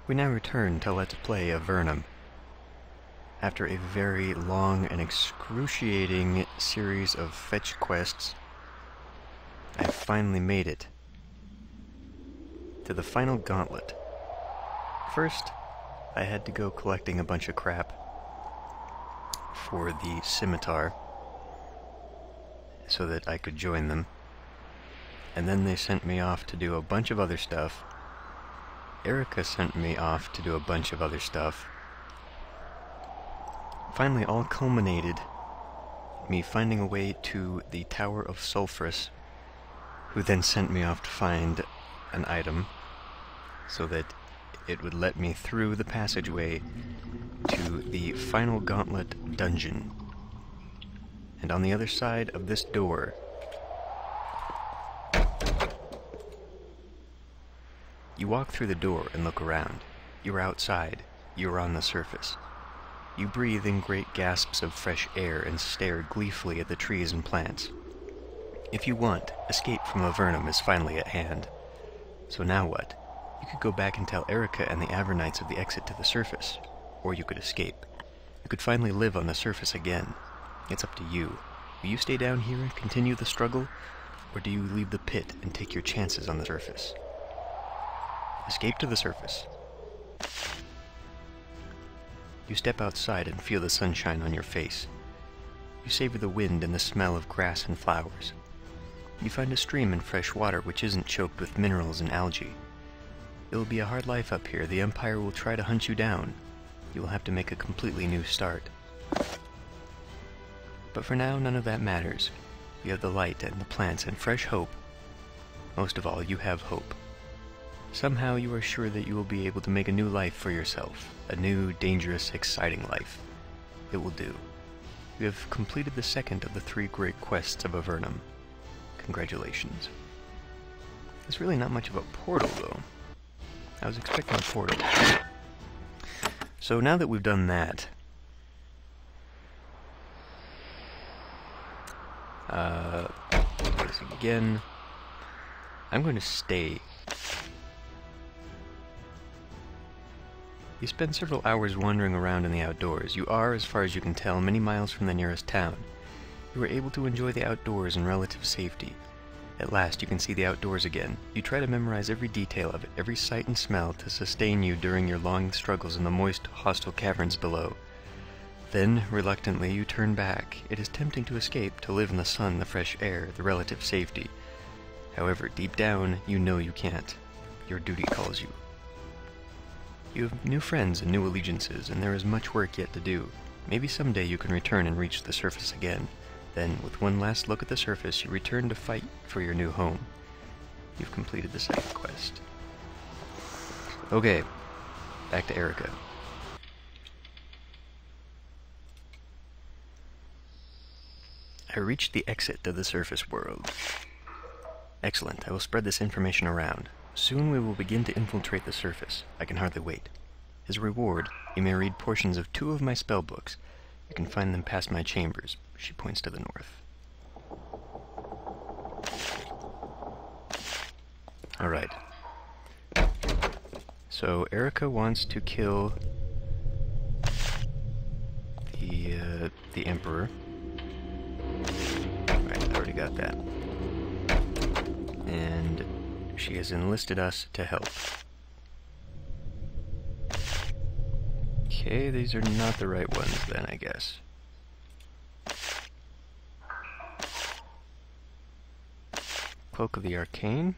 We now return to Let's Play Avernum. After a very long and excruciating series of fetch quests, I have finally made it to the final gauntlet. First, I had to go collecting a bunch of crap for the scimitar so that I could join them. And then they sent me off to do a bunch of other stuff. Erica sent me off to do a bunch of other stuff. Finally, all culminated in me finding a way to the Tower of Sulphurous, who then sent me off to find an item so that it would let me through the passageway to the final gauntlet dungeon. And on the other side of this door, you walk through the door and look around. You're outside. You're on the surface. You breathe in great gasps of fresh air and stare gleefully at the trees and plants. If you want, escape from Avernum is finally at hand. So now what? You could go back and tell Erica and the Avernites of the exit to the surface. Or you could escape. You could finally live on the surface again. It's up to you. Will you stay down here and continue the struggle? Or do you leave the pit and take your chances on the surface? Escape to the surface. You step outside and feel the sunshine on your face. You savor the wind and the smell of grass and flowers. You find a stream and fresh water which isn't choked with minerals and algae. It will be a hard life up here. The Empire will try to hunt you down. You will have to make a completely new start. But for now, none of that matters. You have the light and the plants and fresh hope. Most of all, you have hope. Somehow you are sure that you will be able to make a new life for yourself. A new, dangerous, exciting life. It will do. You have completed the second of the 3 great quests of Avernum. Congratulations. It's really not much of a portal, though. I was expecting a portal. So now that we've done that, again, I'm going to stay. You spend several hours wandering around in the outdoors. You are, as far as you can tell, many miles from the nearest town. You are able to enjoy the outdoors in relative safety. At last you can see the outdoors again. You try to memorize every detail of it, every sight and smell, to sustain you during your long struggles in the moist, hostile caverns below. Then, reluctantly, you turn back. It is tempting to escape, to live in the sun, the fresh air, the relative safety. However, deep down, you know you can't. Your duty calls you. You have new friends and new allegiances, and there is much work yet to do. Maybe someday you can return and reach the surface again. Then, with one last look at the surface, you return to fight for your new home. You've completed the second quest. Okay, back to Erica. I reached the exit to the surface world. Excellent, I will spread this information around. Soon we will begin to infiltrate the surface. I can hardly wait. As a reward, you may read portions of 2 of my spellbooks. You can find them past my chambers. She points to the north. Alright. So, Erica wants to kill the Emperor. Alright, I already got that. And she has enlisted us to help. Okay, these are not the right ones then, I guess. Cloak of the Arcane.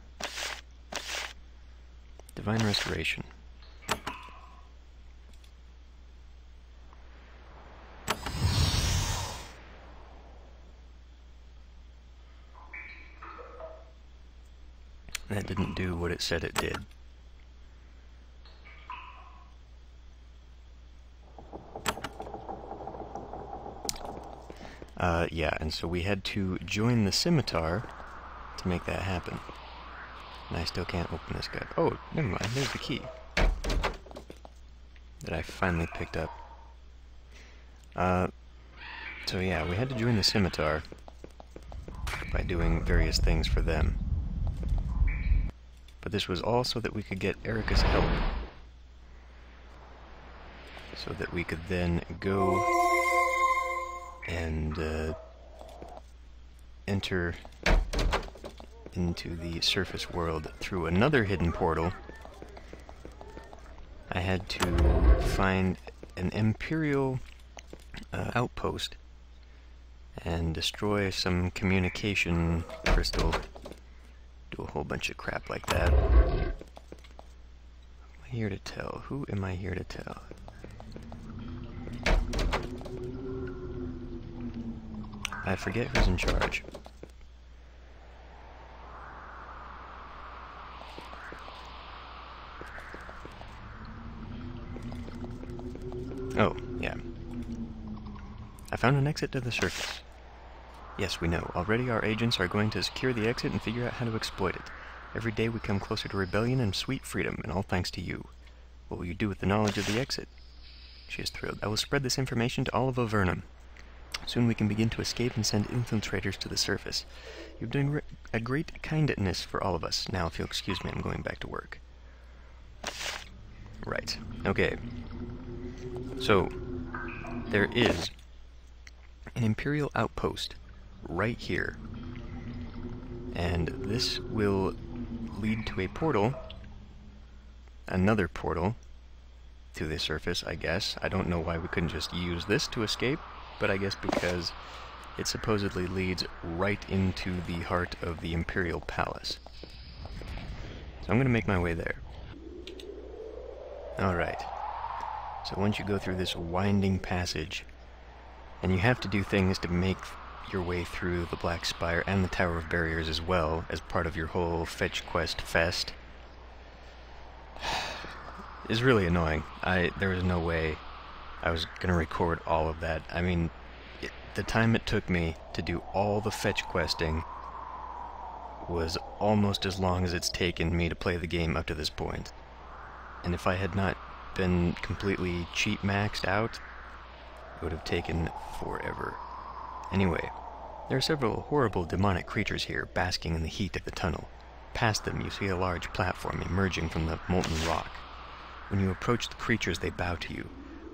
Divine Restoration. That didn't do what it said it did. Yeah, and so we had to join the scimitar to make that happen. And I still can't open this guy. Oh, never mind, there's the key that I finally picked up. So yeah, we had to join the scimitar by doing various things for them. But this was all so that we could get Erica's help. so that we could then go and enter into the surface world through another hidden portal. I had to find an Imperial outpost and destroy some communication crystal. Do a whole bunch of crap like that. Who am I here to tell? Who am I here to tell? I forget who's in charge. Oh, yeah. I found an exit to the surface. Yes, we know. Already our agents are going to secure the exit and figure out how to exploit it. Every day we come closer to rebellion and sweet freedom, and all thanks to you. What will you do with the knowledge of the exit? She is thrilled. I will spread this information to all of Avernum. Soon we can begin to escape and send infiltrators to the surface. You've done a great kindness for all of us. Now, if you'll excuse me, I'm going back to work. Right. Okay. So, there is an Imperial outpost right here. And this will lead to a portal, another portal, to the surface, I guess. I don't know why we couldn't just use this to escape, but I guess because it supposedly leads right into the heart of the Imperial Palace. So I'm going to make my way there. Alright. So once you go through this winding passage, and you have to do things to make your way through the Black Spire and the Tower of Barriers as well, as part of your whole fetch quest fest, is really annoying. There was no way I was going to record all of that. I mean, the time it took me to do all the fetch questing was almost as long as it's taken me to play the game up to this point. And if I had not been completely cheat maxed out, it would have taken forever. Anyway, there are several horrible demonic creatures here, basking in the heat of the tunnel. Past them, you see a large platform emerging from the molten rock. When you approach the creatures, they bow to you.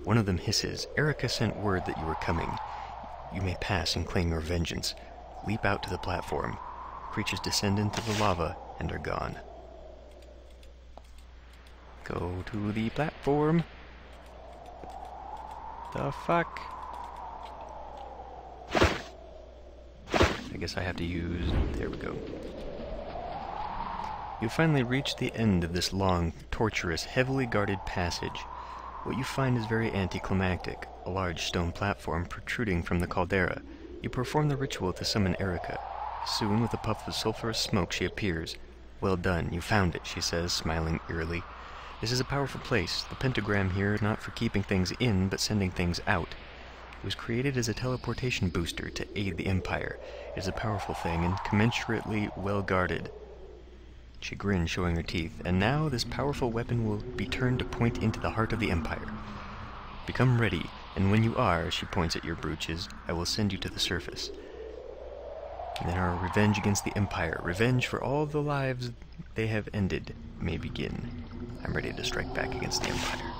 One of them hisses, "Erica sent word that you were coming. You may pass and claim your vengeance." Leap out to the platform. Creatures descend into the lava and are gone. Go to the platform. The fuck? I guess I have to use... There we go. You finally reach the end of this long, torturous, heavily guarded passage. What you find is very anticlimactic. A large stone platform protruding from the caldera. You perform the ritual to summon Erica. Soon, with a puff of sulphurous smoke, she appears. "Well done, you found it," she says, smiling eerily. "This is a powerful place. The pentagram here is not for keeping things in, but sending things out. It was created as a teleportation booster to aid the Empire. It is a powerful thing and commensurately well guarded." She grins, showing her teeth. "And now this powerful weapon will be turned to point into the heart of the Empire. Become ready, and when you are," she points at your brooches, "I will send you to the surface. And then our revenge against the Empire, revenge for all the lives they have ended, may begin. I'm ready to strike back against the Empire."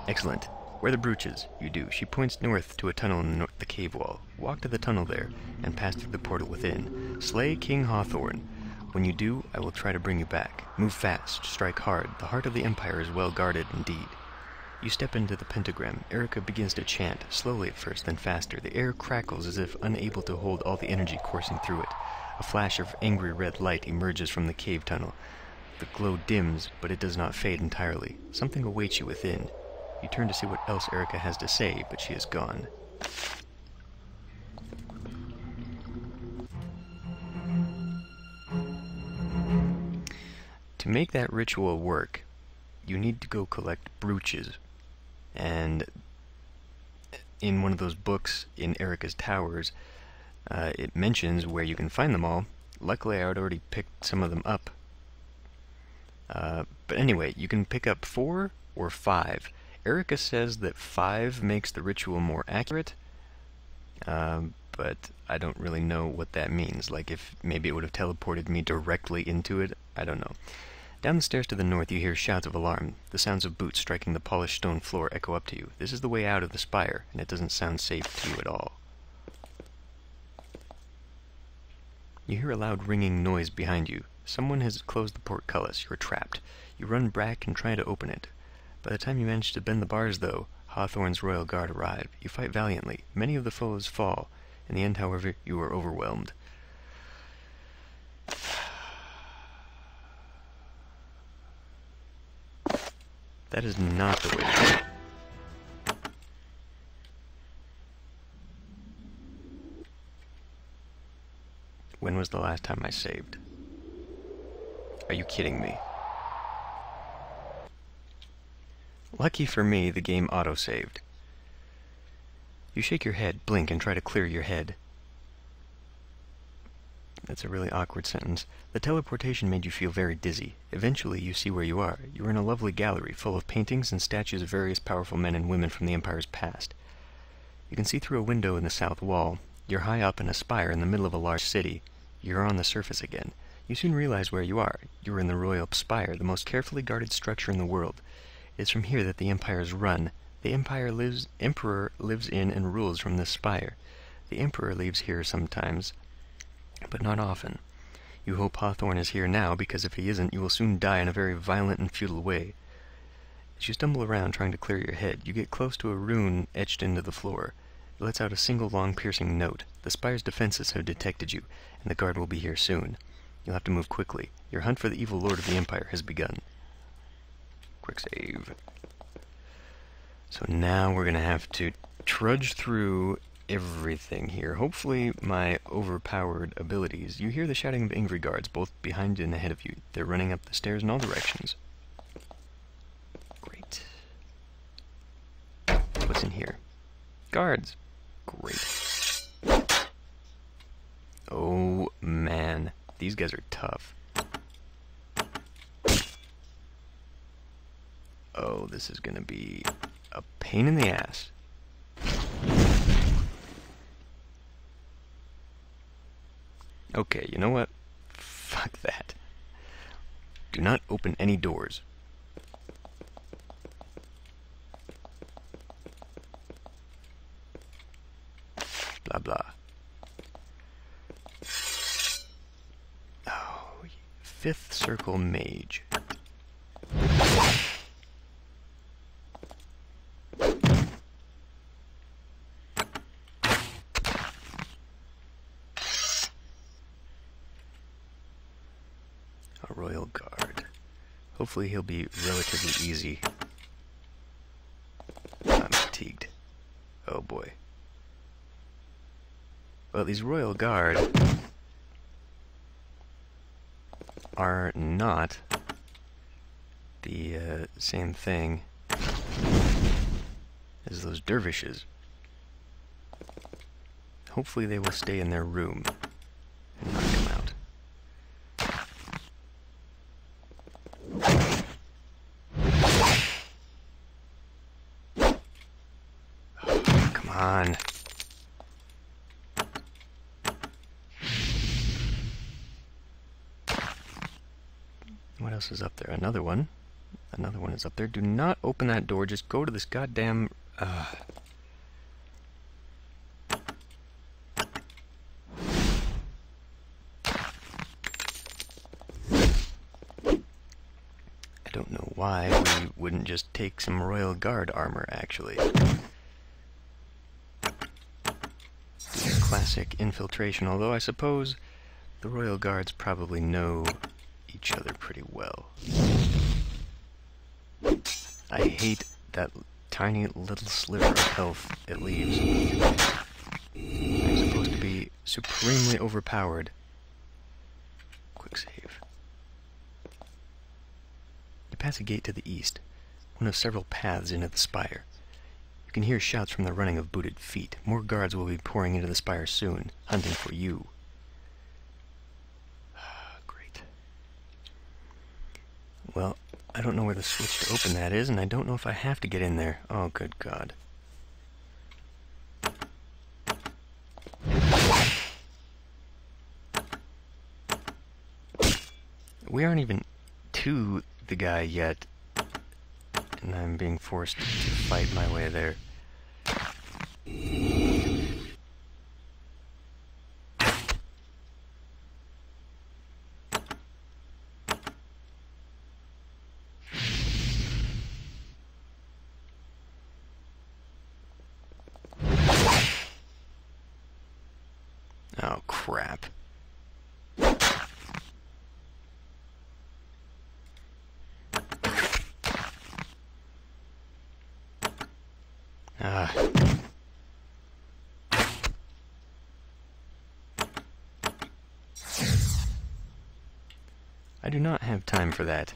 "Excellent. Where are the brooches?" "You do." She points north to a tunnel in the cave wall. "Walk to the tunnel there, and pass through the portal within. Slay King Hawthorne. When you do, I will try to bring you back. Move fast, strike hard. The heart of the Empire is well guarded indeed." You step into the pentagram. Erica begins to chant, slowly at first, then faster. The air crackles as if unable to hold all the energy coursing through it. A flash of angry red light emerges from the cave tunnel. The glow dims, but it does not fade entirely. Something awaits you within. You turn to see what else Erica has to say, but she is gone. To make that ritual work, you need to go collect brooches. And in one of those books in Erica's Towers, it mentions where you can find them all. Luckily, I had already picked some of them up. But anyway, you can pick up 4 or 5. Erica says that 5 makes the ritual more accurate, but I don't really know what that means. Like, if maybe it would have teleported me directly into it, I don't know. Down the stairs to the north you hear shouts of alarm. The sounds of boots striking the polished stone floor echo up to you. This is the way out of the spire, and it doesn't sound safe to you at all. You hear a loud ringing noise behind you. Someone has closed the portcullis. You're trapped. You run back and try to open it. By the time you manage to bend the bars, though, Hawthorne's royal guard arrive. You fight valiantly. Many of the foes fall. In the end, however, you are overwhelmed. That is not the way to do it. When was the last time I saved? Are you kidding me? Lucky for me, the game auto-saved. You shake your head, blink, and try to clear your head. That's a really awkward sentence. The teleportation made you feel very dizzy. Eventually, you see where you are. You are in a lovely gallery full of paintings and statues of various powerful men and women from the Empire's past. You can see through a window in the south wall. You're high up in a spire in the middle of a large city. You're on the surface again. You soon realize where you are. You're in the royal spire, the most carefully guarded structure in the world. It's from here that the Empire is run. The Emperor lives in and rules from this spire. The Emperor leaves here sometimes, but not often. You hope Hawthorne is here now, because if he isn't, you will soon die in a very violent and futile way. As you stumble around trying to clear your head, you get close to a rune etched into the floor. It lets out a single long piercing note. The spire's defenses have detected you, and the guard will be here soon. You'll have to move quickly. Your hunt for the evil lord of the Empire has begun. Quick save. So now we're going to have to trudge through everything here. Hopefully my overpowered abilities. You hear the shouting of angry guards, both behind and ahead of you. They're running up the stairs in all directions. Great. What's in here? Guards. Great. Oh, man. These guys are tough. Oh, this is gonna be a pain in the ass. Okay, you know what? Fuck that. Do not open any doors. Blah blah. Oh, fifth circle mage. A royal guard. Hopefully he'll be relatively easy. I'm fatigued. Oh boy. Well, these royal guard are not the same thing as those dervishes. Hopefully they will stay in their room and not come out. Oh, come on. What else is up there? Another one. Another one is up there. Do not open that door. Just go to this goddamn... I don't know why we wouldn't just take some Royal Guard armor, actually. Classic infiltration, although I suppose the Royal Guards probably know each other pretty well. I hate that tiny little sliver of health it leaves. I'm supposed to be supremely overpowered. Quick save. You pass a gate to the east, one of several paths into the spire. You can hear shouts from the running of booted feet. More guards will be pouring into the spire soon, hunting for you. Great. Well, I don't know where the switch to open that is, and I don't know if I have to get in there. Oh, good God. We aren't even to the guy yet, and I'm being forced to fight my way there. Oh, crap. I do not have time for that.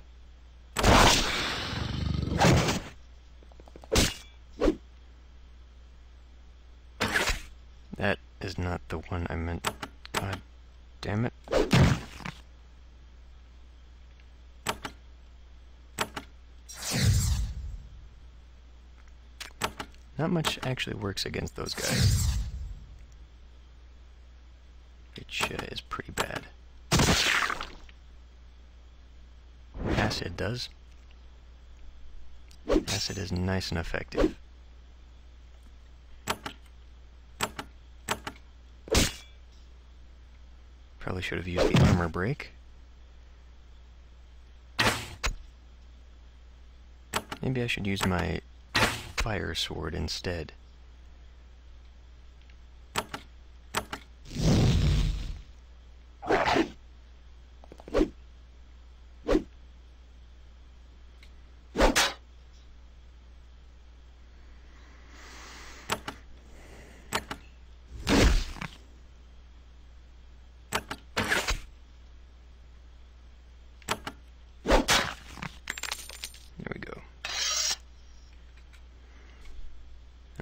That is not the one I meant. God damn it. Not much actually works against those guys. Which is pretty bad. Acid does. Acid is nice and effective. Probably should have used the armor break. Maybe I should use my fire sword instead.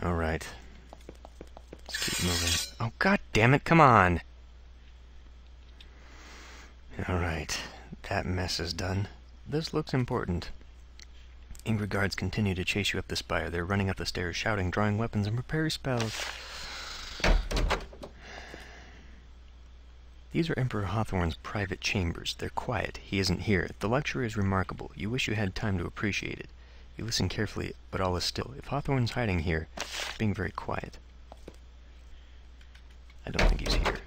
Alright. Let's keep moving. Oh, god damn it, come on! Alright, that mess is done. This looks important. Angry guards continue to chase you up the spire. They're running up the stairs, shouting, drawing weapons, and preparing spells. These are Emperor Hawthorne's private chambers. They're quiet. He isn't here. The luxury is remarkable. You wish you had time to appreciate it. You listen carefully, but all is still. If Hawthorne's hiding here, he's being very quiet. I don't think he's here.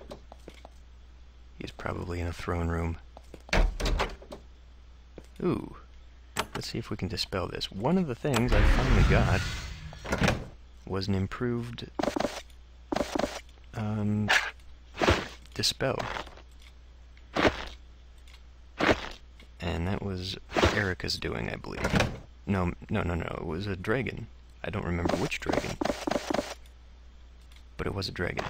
He's probably in a throne room. Ooh. Let's see if we can dispel this. One of the things I finally got was an improved dispel. And that was Erica's doing, I believe. No, it was a dragon. I don't remember which dragon. But it was a dragon.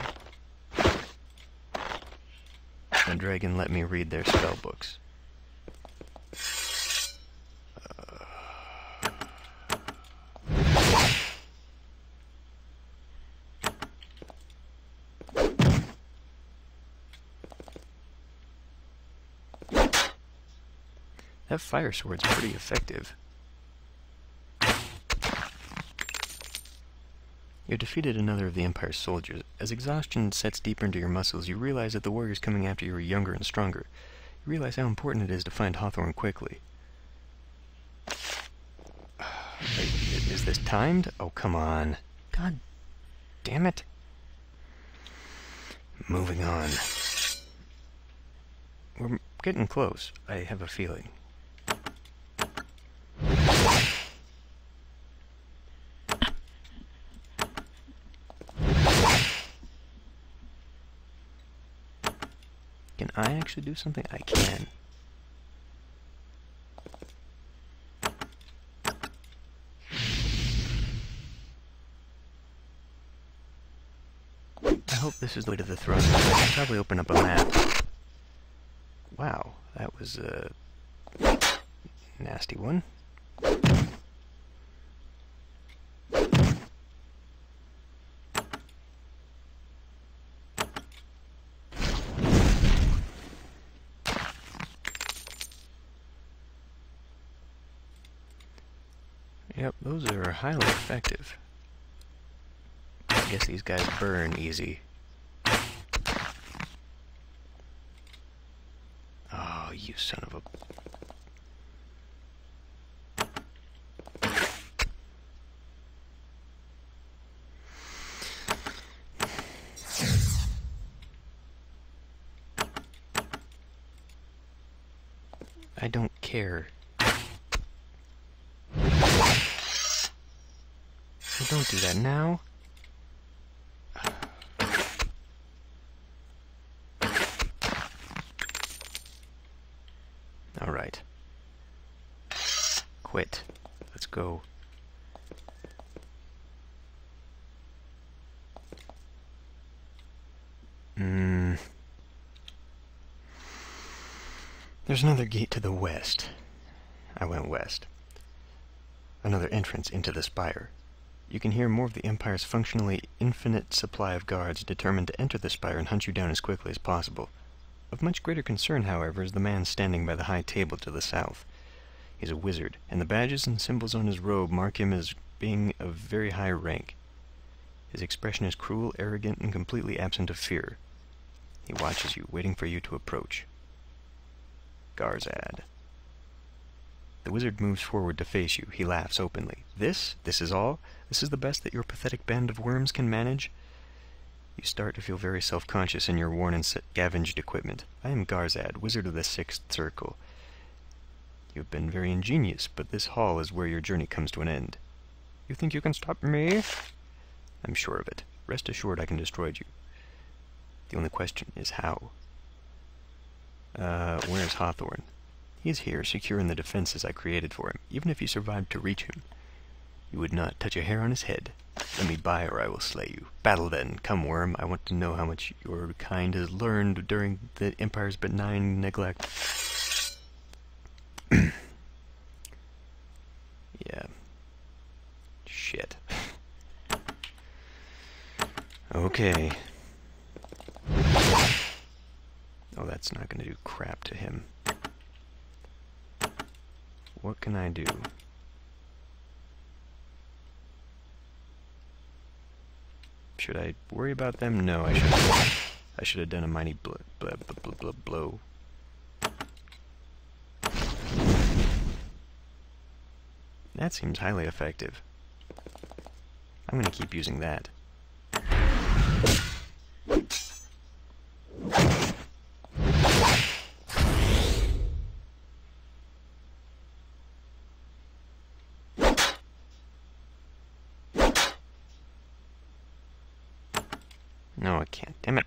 The dragon let me read their spell books. That fire sword's pretty effective. You have defeated another of the Empire's soldiers. As exhaustion sets deeper into your muscles, you realize that the warriors coming after you are younger and stronger. You realize how important it is to find Hawthorne quickly. Wait, is this timed? Oh, come on. God damn it. Moving on. We're getting close, I have a feeling. Can I actually do something? I can. I hope this is the way to the throne. I should probably open up a map. Wow, that was a nasty one. Yep, those are highly effective. I guess these guys burn easy. Oh, you son of a... I don't care. Well, don't do that now. Alright. Quit. Let's go. There's another gate to the west. I went west. Another entrance into the spire. You can hear more of the Empire's functionally infinite supply of guards determined to enter the spire and hunt you down as quickly as possible. Of much greater concern, however, is the man standing by the high table to the south. He's a wizard, and the badges and symbols on his robe mark him as being of very high rank. His expression is cruel, arrogant, and completely absent of fear. He watches you, waiting for you to approach. Garad. The wizard moves forward to face you. He laughs openly. This is all? This is the best that your pathetic band of worms can manage? You start to feel very self-conscious in your worn and scavenged equipment. I am Garad, wizard of the Sixth Circle. You have been very ingenious, but this hall is where your journey comes to an end. You think you can stop me? I'm sure of it. Rest assured I can destroy you. The only question is how. Where's Hawthorne? He is here, secure in the defenses I created for him. Even if you survived to reach him, you would not touch a hair on his head. Let me by, or I will slay you. Battle then. Come, worm. I want to know how much your kind has learned during the Empire's benign neglect. Yeah. Shit. Okay. Oh, that's not going to do crap to him. What can I do? Should I worry about them? No, I shouldn't. I should have done a mighty blow. That seems highly effective. I'm going to keep using that. No, I can't. Damn it.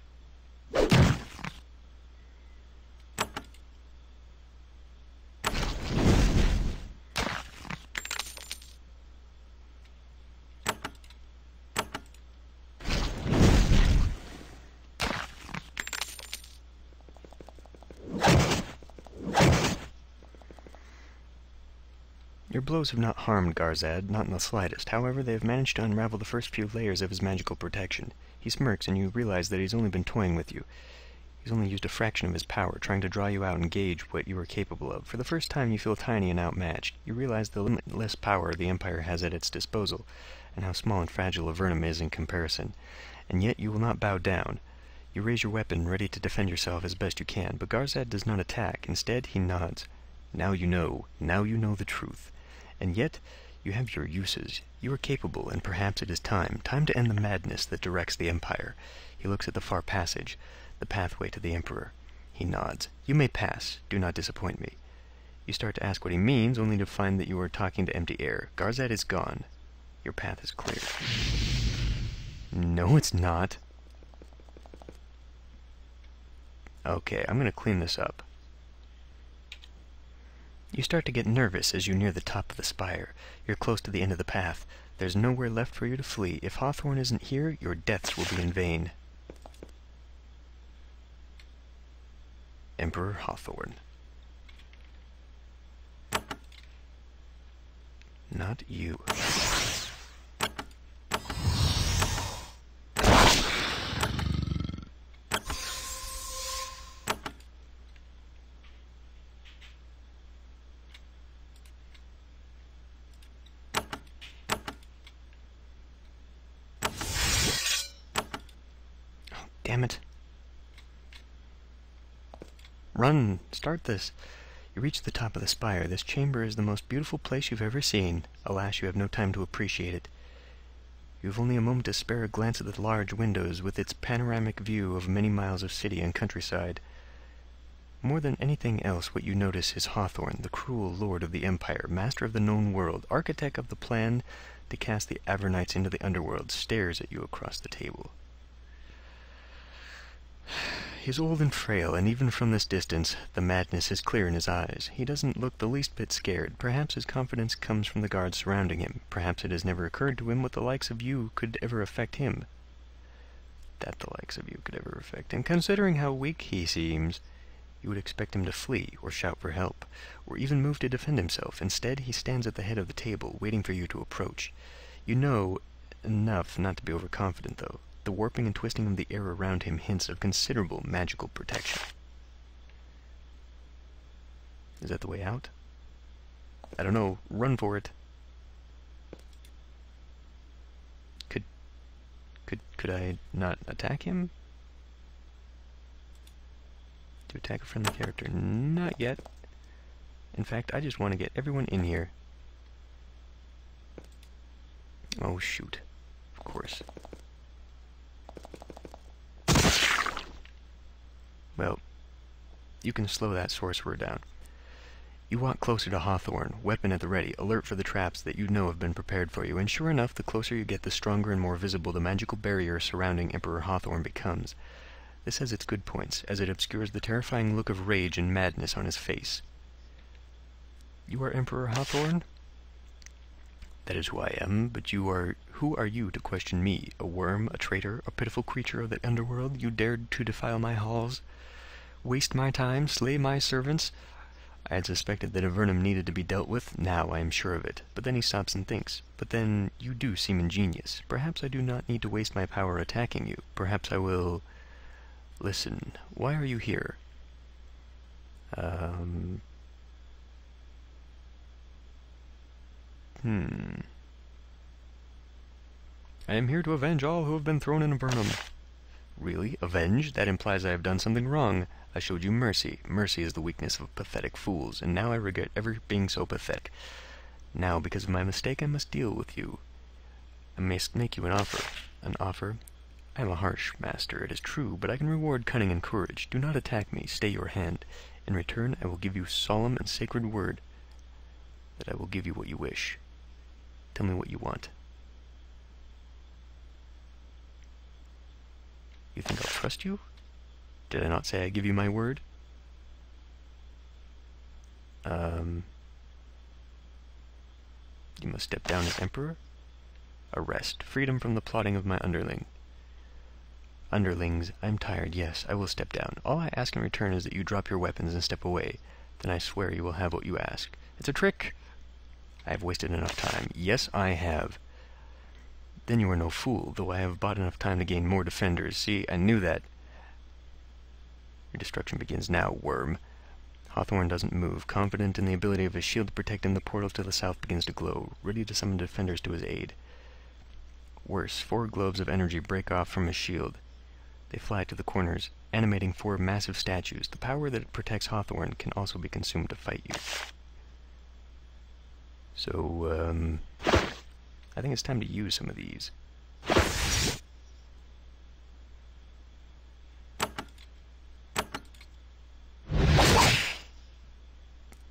Your blows have not harmed Garad, not in the slightest. However, they have managed to unravel the first few layers of his magical protection. He smirks, and you realize that he's only been toying with you. He's only used a fraction of his power, trying to draw you out and gauge what you are capable of. For the first time, you feel tiny and outmatched. You realize the limitless power the Empire has at its disposal, and how small and fragile Avernum is in comparison. And yet you will not bow down. You raise your weapon, ready to defend yourself as best you can, but Garad does not attack. Instead, he nods. Now you know. Now you know the truth. And yet, you have your uses. You are capable, and perhaps it is time to end the madness that directs the Empire. He looks at the far passage, the pathway to the Emperor. He nods. You may pass. Do not disappoint me. You start to ask what he means, only to find that you are talking to empty air. Garad is gone. Your path is clear. No, it's not. Okay, I'm going to clean this up. You start to get nervous as you near the top of the spire. You're close to the end of the path. There's nowhere left for you to flee. If Hawthorne isn't here, your deaths will be in vain. Emperor Hawthorne. Not you. Damn it. Run! Start this! You reach the top of the spire. This chamber is the most beautiful place you've ever seen. Alas, you have no time to appreciate it. You have only a moment to spare a glance at the large windows with its panoramic view of many miles of city and countryside. More than anything else, what you notice is Hawthorne, the cruel lord of the Empire, master of the known world, architect of the plan to cast the Avernites into the underworld, stares at you across the table. He is old and frail, and even from this distance, the madness is clear in his eyes. He doesn't look the least bit scared. Perhaps his confidence comes from the guards surrounding him. Perhaps it has never occurred to him what the likes of you could ever affect him. That the likes of you could ever affect him. Considering how weak he seems, you would expect him to flee, or shout for help, or even move to defend himself. Instead, he stands at the head of the table, waiting for you to approach. You know enough not to be overconfident, though. The warping and twisting of the air around him hints of considerable magical protection. Is that the way out? I don't know. Run for it. Could I not attack him? To attack a friendly character? Not yet. In fact, I just want to get everyone in here. Oh, shoot. Of course. Well, you can slow that sorcerer down. You walk closer to Hawthorne, weapon at the ready, alert for the traps that you know have been prepared for you, and sure enough, the closer you get, the stronger and more visible the magical barrier surrounding Emperor Hawthorne becomes. This has its good points, as it obscures the terrifying look of rage and madness on his face. You are Emperor Hawthorne? That is who I am, but who are you to question me? A worm, a traitor, a pitiful creature of the underworld? You dared to defile my halls? Waste my time, slay my servants? I had suspected that Avernum needed to be dealt with, now I am sure of it. But then he stops and thinks. But then, you do seem ingenious. Perhaps I do not need to waste my power attacking you. Perhaps I will... Listen, why are you here? I am here to avenge all who have been thrown in Avernum. Really? Avenge? That implies I have done something wrong. I showed you mercy. Mercy is the weakness of pathetic fools, and now I regret ever being so pathetic. Now, because of my mistake, I must deal with you. I must make you an offer. An offer? I am a harsh master, it is true, but I can reward cunning and courage. Do not attack me. Stay your hand. In return, I will give you solemn and sacred word that I will give you what you wish. Tell me what you want. You think I'll trust you? Did I not say I give you my word? You must step down as Emperor? Arrest. Freedom from the plotting of my underling. Underlings, I'm tired, yes, I will step down. All I ask in return is that you drop your weapons and step away. Then I swear you will have what you ask. It's a trick! I have wasted enough time. Yes, I have. Then you are no fool, though I have bought enough time to gain more defenders. See, I knew that. Your destruction begins now, worm. Hawthorne doesn't move. Confident in the ability of his shield to protect him, the portal to the south begins to glow, ready to summon defenders to his aid. Worse, 4 globes of energy break off from his shield. They fly to the corners, animating 4 massive statues. The power that protects Hawthorne can also be consumed to fight you. So, I think it's time to use some of these.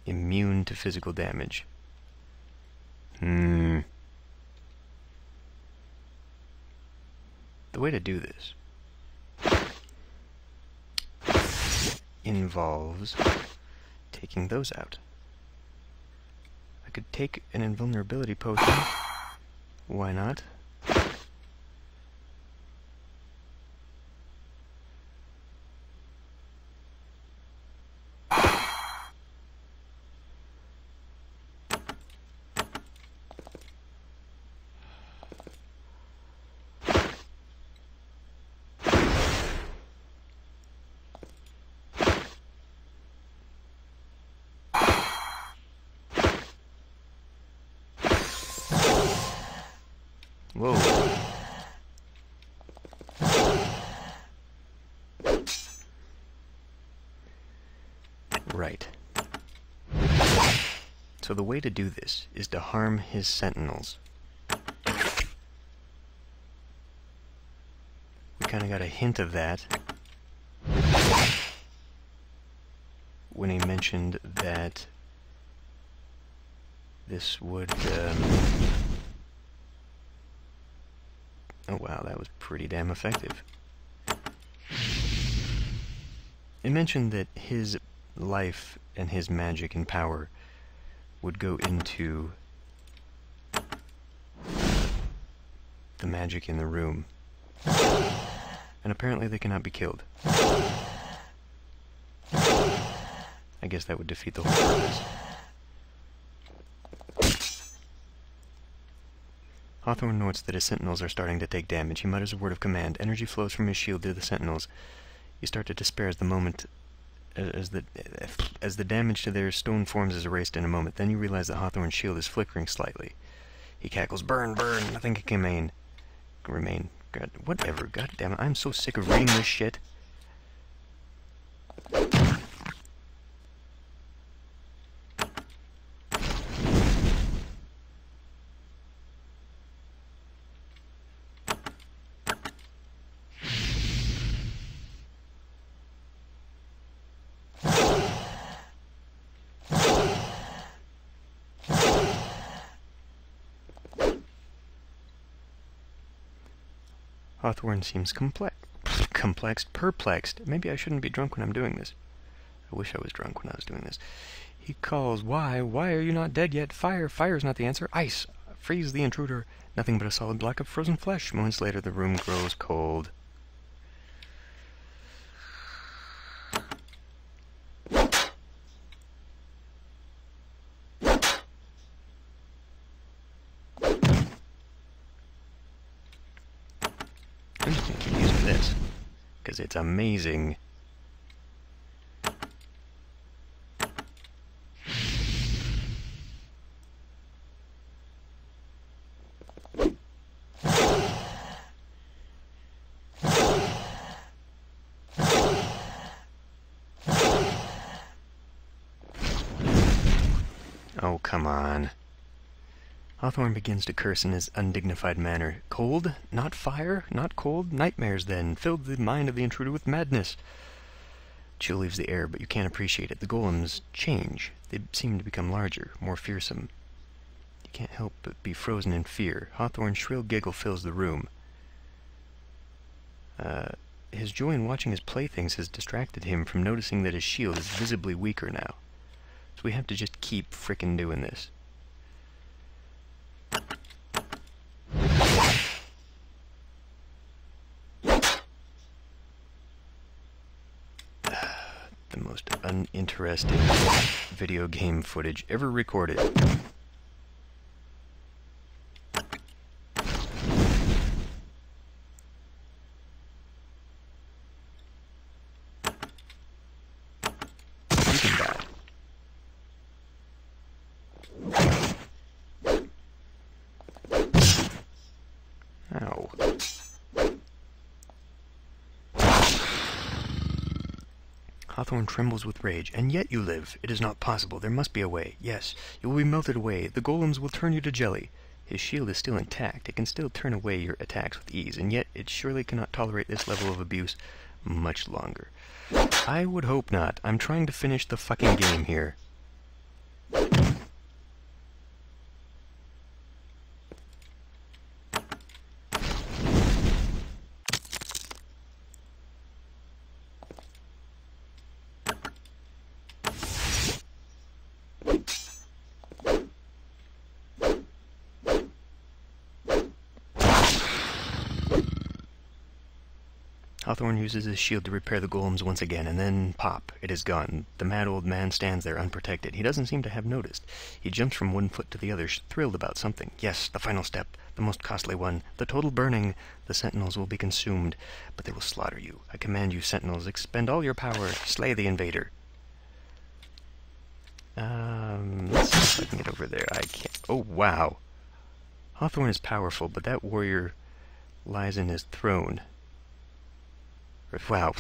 Immune to physical damage. The way to do this involves taking those out. I could take an invulnerability potion. Why not? Whoa. Right. So the way to do this is to harm his sentinels. We kind of got a hint of that. when he mentioned that this would, oh wow, that was pretty damn effective. It mentioned that his life and his magic and power would go into the magic in the room. And apparently they cannot be killed. I guess that would defeat the whole purpose. Hawthorne notes that his sentinels are starting to take damage. He mutters a word of command. Energy flows from his shield to the sentinels. You start to despair as the moment, as the damage to their stone forms is erased in a moment. Then you realize that Hawthorne's shield is flickering slightly. He cackles, "Burn, burn, nothing can remain. God, whatever, god damn it, I'm so sick of reading this shit." Hawthorne seems perplexed. Maybe I shouldn't be drunk when I'm doing this. I wish I was drunk when I was doing this. He calls, "Why are you not dead yet? Fire! Fire's not the answer. Ice! Freeze the intruder!" Nothing but a solid block of frozen flesh. Moments later, the room grows cold. I'm just going to keep using this, because it's amazing. Oh, come on. Hawthorne begins to curse in his undignified manner. Cold? Not fire? Not cold? Nightmares, then, filled the mind of the intruder with madness. Chill leaves the air, but you can't appreciate it. The golems change. They seem to become larger, more fearsome. You can't help but be frozen in fear. Hawthorne's shrill giggle fills the room. His joy in watching his playthings has distracted him from noticing that his shield is visibly weaker now. So we have to just keep frickin' doing this. The most uninteresting video game footage ever recorded. You can die. Ow. Hawthorne trembles with rage. "And yet you live. It is not possible. There must be a way. Yes, you will be melted away. The golems will turn you to jelly." His shield is still intact. It can still turn away your attacks with ease, and yet it surely cannot tolerate this level of abuse much longer. I would hope not. I'm trying to finish the fucking game here. Hawthorne uses his shield to repair the golems once again, and then pop, it is gone. The mad old man stands there unprotected. He doesn't seem to have noticed. He jumps from one foot to the other, thrilled about something. Yes, the final step, the most costly one, the total burning. The sentinels will be consumed, but they will slaughter you. I command you, sentinels, expend all your power, slay the invader. Let's see if I can get over there. I can't. Oh, wow. Hawthorne is powerful, but that warrior lies in his throne. Wow.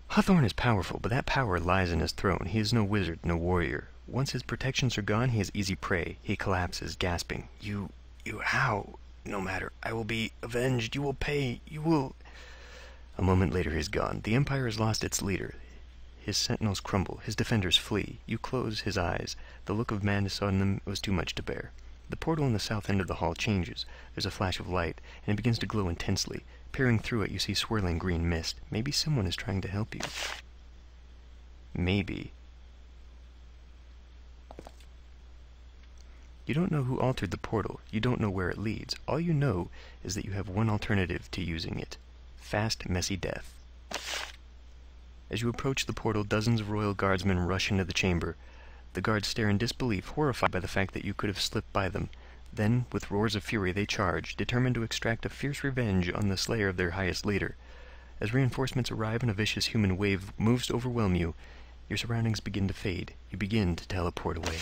Hawthorne is powerful, but that power lies in his throne. He is no wizard, no warrior. Once his protections are gone, he is easy prey. He collapses, gasping. You, how? No matter. I will be avenged. You will pay. You will... A moment later, he's gone. The Empire has lost its leader. His sentinels crumble, his defenders flee. You close his eyes. The look of madness on them was too much to bear. The portal in the south end of the hall changes. There's a flash of light, and it begins to glow intensely. Peering through it, you see swirling green mist. Maybe someone is trying to help you. Maybe. You don't know who altered the portal. You don't know where it leads. All you know is that you have one alternative to using it. Fast, messy death. As you approach the portal, dozens of royal guardsmen rush into the chamber. The guards stare in disbelief, horrified by the fact that you could have slipped by them. Then, with roars of fury, they charge, determined to extract a fierce revenge on the slayer of their highest leader. As reinforcements arrive and a vicious human wave moves to overwhelm you, your surroundings begin to fade. You begin to teleport away.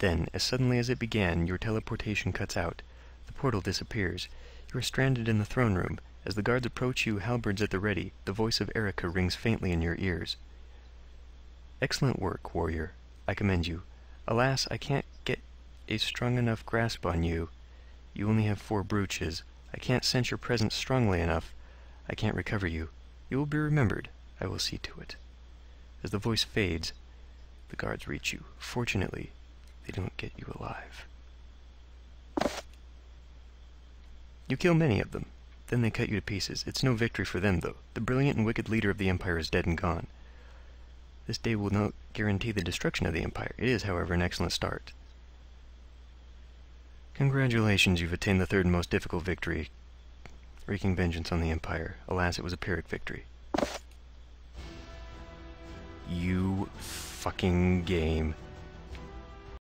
Then, as suddenly as it began, your teleportation cuts out. The portal disappears. You are stranded in the throne room. As the guards approach you, halberds at the ready, the voice of Erica rings faintly in your ears. Excellent work, warrior. I commend you. Alas, I can't get a strong enough grasp on you. You only have 4 brooches. I can't sense your presence strongly enough. I can't recover you. You will be remembered. I will see to it. As the voice fades, the guards reach you. Fortunately, they don't get you alive. You kill many of them. Then they cut you to pieces. It's no victory for them, though. The brilliant and wicked leader of the Empire is dead and gone. This day will not guarantee the destruction of the Empire. It is, however, an excellent start. Congratulations, you've attained the 3rd and most difficult victory, wreaking vengeance on the Empire. Alas, it was a Pyrrhic victory. You fucking game.